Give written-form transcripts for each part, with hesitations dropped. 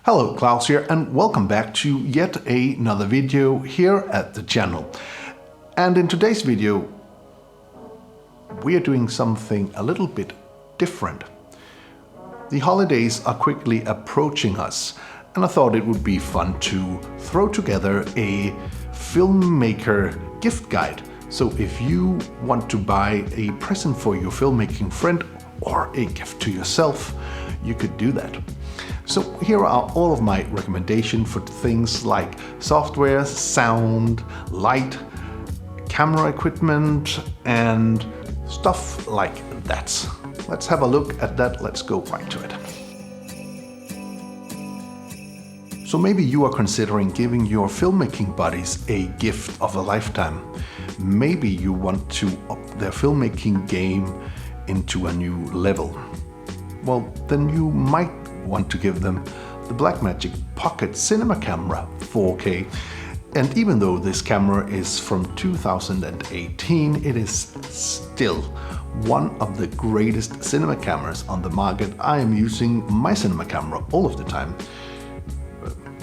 Hello, Klaus here, and welcome back to yet another video here at the channel. And in today's video, we are doing something a little bit different. The holidays are quickly approaching us, and I thought it would be fun to throw together a filmmaker gift guide. So if you want to buy a present for your filmmaking friend or a gift to yourself, you could do that. So here are all of my recommendations for things like software, sound, light, camera equipment, and stuff like that. Let's have a look at that. Let's go right to it. So maybe you are considering giving your filmmaking buddies a gift of a lifetime. Maybe you want to up their filmmaking game into a new level. Well, then you might want to give them the Blackmagic Pocket Cinema Camera 4K. And even though this camera is from 2018, it is still one of the greatest cinema cameras on the market. I am using my cinema camera all of the time.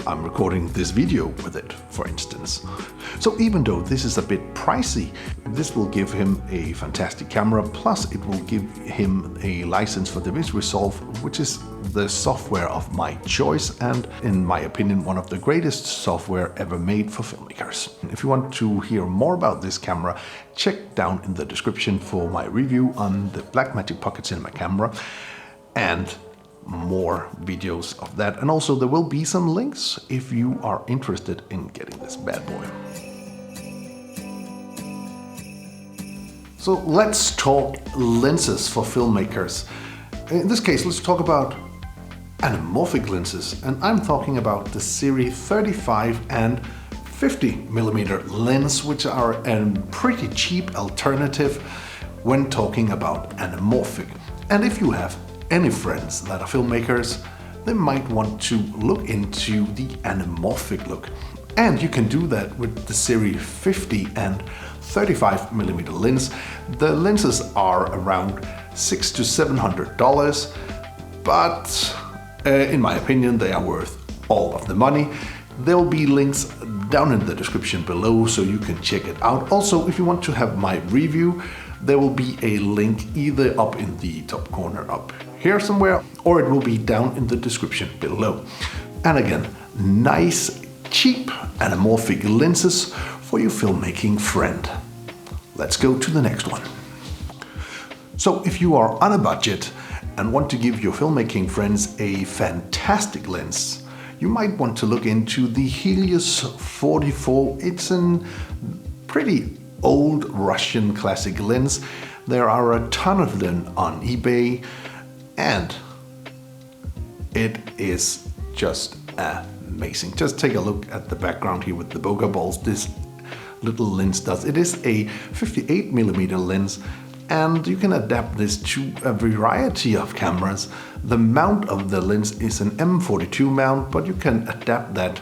I'm recording this video with it, for instance. So even though this is a bit pricey, this will give him a fantastic camera, plus it will give him a license for Davinci Resolve, which is the software of my choice and, in my opinion, one of the greatest software ever made for filmmakers. If you want to hear more about this camera, check down in the description for my review on the Blackmagic Pocket Cinema Camera and more videos of that. And also there will be some links if you are interested in getting this bad boy. So let's talk lenses for filmmakers. In this case, let's talk about anamorphic lenses, and I'm talking about the series 35 and 50mm lens, which are a pretty cheap alternative when talking about anamorphic. And if you have any friends that are filmmakers, they might want to look into the anamorphic look. And you can do that with the series 50 and 35mm lens. The lenses are around $600 to $700, but in my opinion, they are worth all of the money. There will be links down in the description below so you can check it out. Also, if you want to have my review, there will be a link either up in the top corner up here somewhere, or it will be down in the description below. And again, nice, cheap anamorphic lenses for your filmmaking friend. Let's go to the next one. So if you are on a budget and want to give your filmmaking friends a fantastic lens, you might want to look into the Helios 44. It's a pretty old Russian classic lens. There are a ton of them on eBay, and it is just amazing. Just take a look at the background here with the bokeh balls this little lens does. It is a 58mm lens, and you can adapt this to a variety of cameras. The mount of the lens is an M42 mount, but you can adapt that,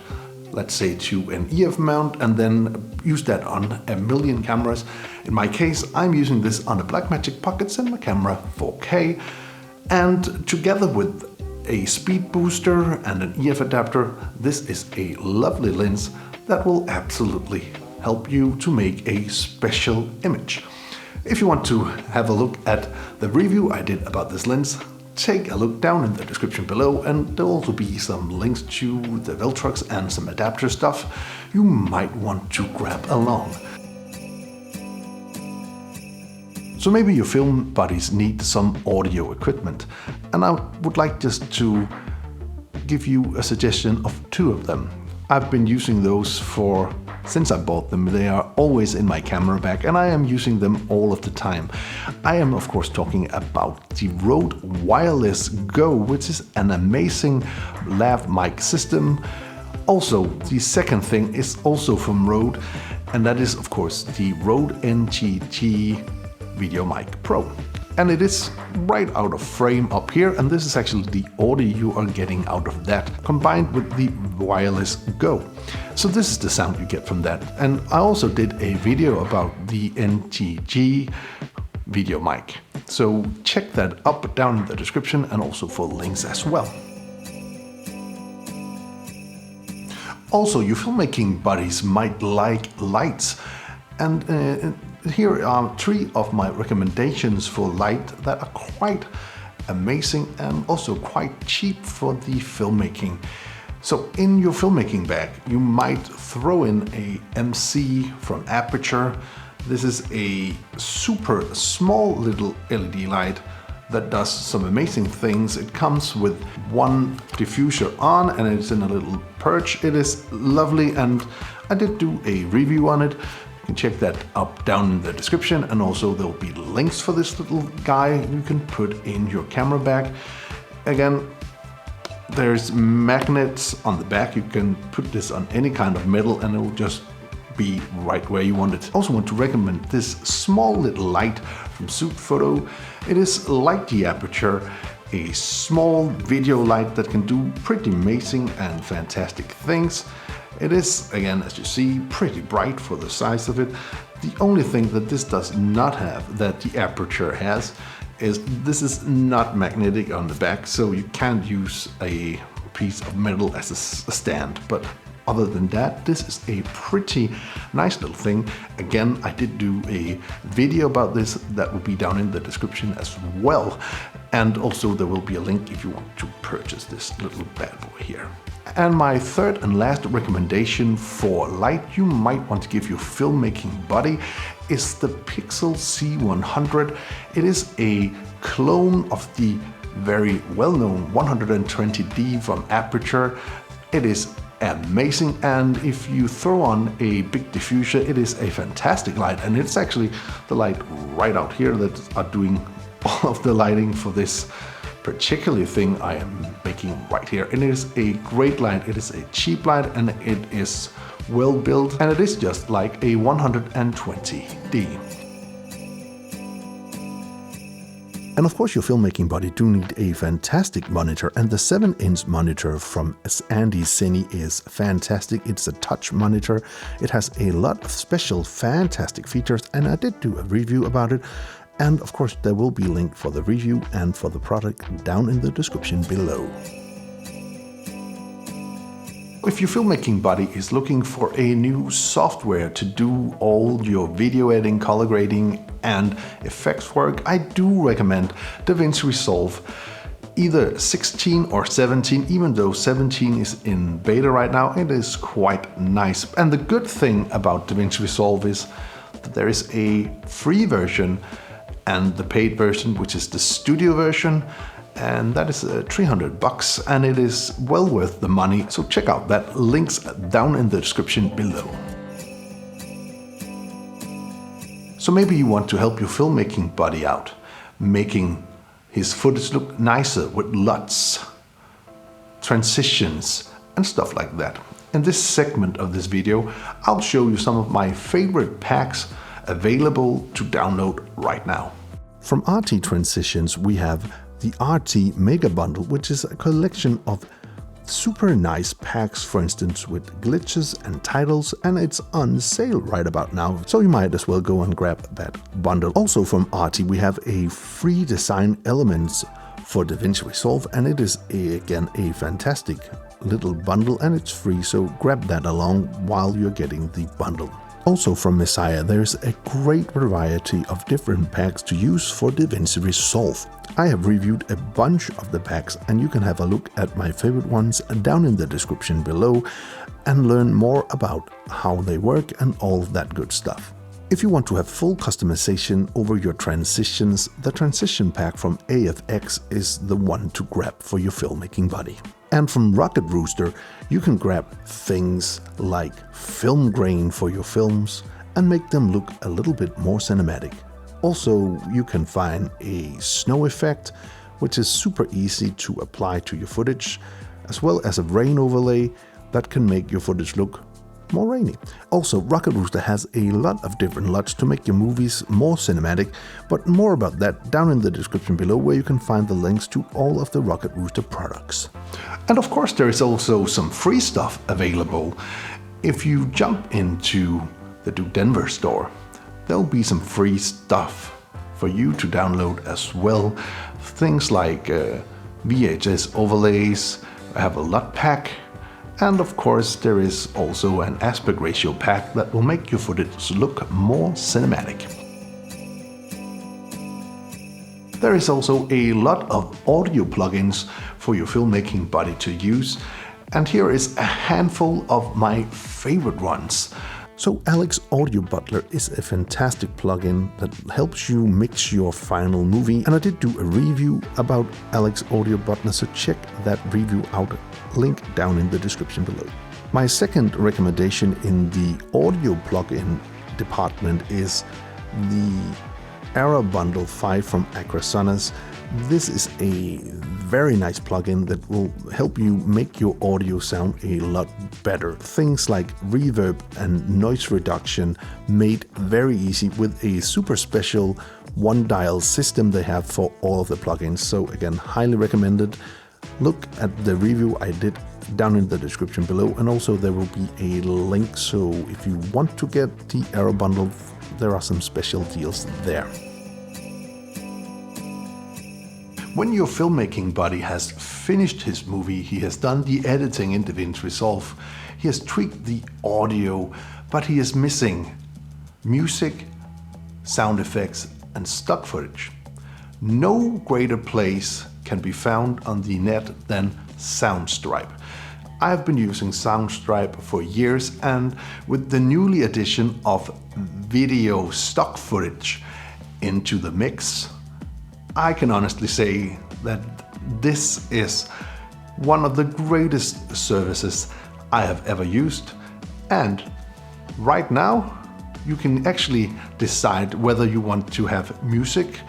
let's say, to an EF mount and then use that on a million cameras. In my case, I'm using this on a Blackmagic Pocket Cinema Camera 4K, and together with a speed booster and an EF adapter, this is a lovely lens that will absolutely help you to make a special image. If you want to have a look at the review I did about this lens, take a look down in the description below, and there will also be some links to the Veltrox and some adapter stuff you might want to grab along. So maybe your film buddies need some audio equipment, and I would like just to give you a suggestion of two of them. I've been using those since I bought them. They are always in my camera bag, and I am using them all of the time. I am of course talking about the Rode Wireless Go, which is an amazing lav mic system. Also, the second thing is also from Rode, and that is of course the Rode NGT Video Mic Pro. And it is right out of frame up here, and this is actually the audio you are getting out of that, combined with the Wireless Go. So this is the sound you get from that. And I also did a video about the NGT Video Mic. So check that up down in the description, and also for links as well. Also, your filmmaking buddies might like lights, and here are 3 of my recommendations for light that are quite amazing and also quite cheap for the filmmaking. So in your filmmaking bag, you might throw in a MC from Aperture. This is a super small little LED light that does some amazing things. It comes with one diffuser on and it's in a little perch. It is lovely, and I did do a review on it. You can check that up down in the description, and also there will be links for this little guy you can put in your camera bag. Again, there's magnets on the back. You can put this on any kind of metal and it will just be right where you want it. Also want to recommend this small little light from Suit Photo. It is like the Aperture, a small video light that can do pretty amazing and fantastic things. It is, again, as you see, pretty bright for the size of it. The only thing that this does not have that the Aperture has is this is not magnetic on the back, so you can't use a piece of metal as a stand. But other than that, this is a pretty nice little thing. Again, I did do a video about this that will be down in the description as well. And also there will be a link if you want to purchase this little bad boy here. And my third and last recommendation for light you might want to give your filmmaking buddy is the Pixel C100. It is a clone of the very well-known 120D from Aperture. It is amazing, and if you throw on a big diffuser, it is a fantastic light, and it's actually the light right out here that are doing all of the lighting for this particular thing I am making right here. And it is a great light. It is a cheap light and it is well built, and it is just like a 120D. And of course your filmmaking buddy do need a fantastic monitor, and the 7-inch monitor from Andy Cine is fantastic. It's a touch monitor. It has a lot of special fantastic features, and I did do a review about it. And of course there will be a link for the review and for the product down in the description below. If your filmmaking buddy is looking for a new software to do all your video editing, color grading and effects work, I do recommend Davinci Resolve. Either 16 or 17, even though 17 is in beta right now, it is quite nice. And the good thing about Davinci Resolve is that there is a free version and the paid version, which is the studio version, and that is $300, and it is well worth the money. So check out that, links down in the description below. So maybe you want to help your filmmaking buddy out, making his footage look nicer with LUTs, transitions and stuff like that. In this segment of this video, I'll show you some of my favorite packs available to download right now. From RT Transitions we have the RT Mega Bundle, which is a collection of super nice packs, for instance with glitches and titles, and it's on sale right about now, so you might as well go and grab that bundle. Also from RT we have a free design elements for Davinci Resolve, and it is again a fantastic little bundle, and it's free, so grab that along while you're getting the bundle. Also from Messiah, there's a great variety of different packs to use for Davinci Resolve. I have reviewed a bunch of the packs, and you can have a look at my favorite ones down in the description below and learn more about how they work and all of that good stuff. If you want to have full customization over your transitions, the transition pack from AFX is the one to grab for your filmmaking buddy. And from Rocket Rooster, you can grab things like film grain for your films and make them look a little bit more cinematic. Also, you can find a snow effect, which is super easy to apply to your footage, as well as a rain overlay that can make your footage look more rainy. Also, Rocket Rooster has a lot of different LUTs to make your movies more cinematic, but more about that down in the description below, where you can find the links to all of the Rocket Rooster products. And of course there is also some free stuff available. If you jump into the Do Denver store, there'll be some free stuff for you to download as well. Things like VHS overlays, I have a LUT pack, And of course, there is also an aspect ratio pack that will make your footage look more cinematic. There is also a lot of audio plugins for your filmmaking body to use, and here is a handful of my favorite ones. So Alex Audio Butler is a fantastic plugin that helps you mix your final movie, and I did do a review about Alex Audio Butler, so check that review out, link down in the description below. My second recommendation in the audio plugin department is the Era Bundle 5 from Acrosonas. This is a very nice plugin that will help you make your audio sound a lot better. Things like reverb and noise reduction made very easy with a super special one-dial system they have for all of the plugins. So again, highly recommended. Look at the review I did down in the description below, and also there will be a link, so if you want to get the Era Bundle, there are some special deals there. When your filmmaking buddy has finished his movie, he has done the editing in Davinci Resolve, he has tweaked the audio, but he is missing music, sound effects, and stock footage. No greater place can be found on the net than Soundstripe. I've been using Soundstripe for years, and with the newly addition of video stock footage into the mix, I can honestly say that this is one of the greatest services I have ever used. And right now, you can actually decide whether you want to have music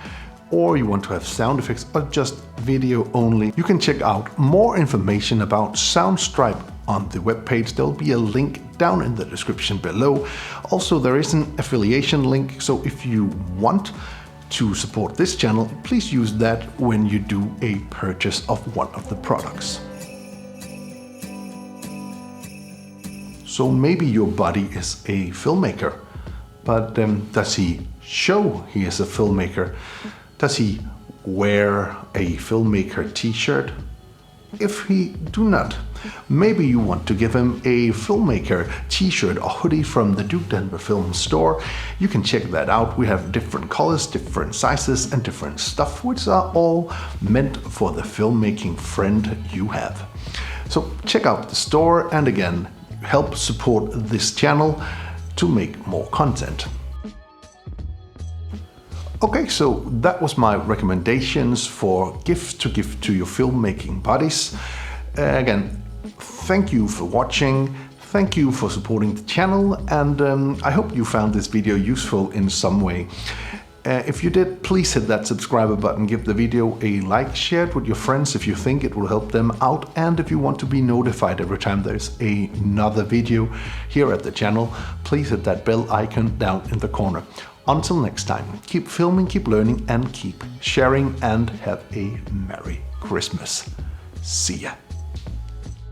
or you want to have sound effects or just video only. You can check out more information about Soundstripe on the webpage. There will be a link down in the description below. Also, there is an affiliation link, so if you want to support this channel, please use that when you do a purchase of one of the products. So maybe your buddy is a filmmaker, but does he show he is a filmmaker? Does he wear a filmmaker t-shirt? If he do not, maybe you want to give him a filmmaker t-shirt or hoodie from the Duke Denver Film Store. You can check that out. We have different colors, different sizes, and different stuff, which are all meant for the filmmaking friend you have. So check out the store, and again, help support this channel to make more content. Okay, so that was my recommendations for gifts to give to your filmmaking buddies. Again, thank you for watching, thank you for supporting the channel, and I hope you found this video useful in some way. If you did, please hit that subscribe button, give the video a like, share it with your friends if you think it will help them out, and if you want to be notified every time there's another video here at the channel, please hit that bell icon down in the corner. Until next time, keep filming, keep learning, and keep sharing, and have a Merry Christmas. See ya.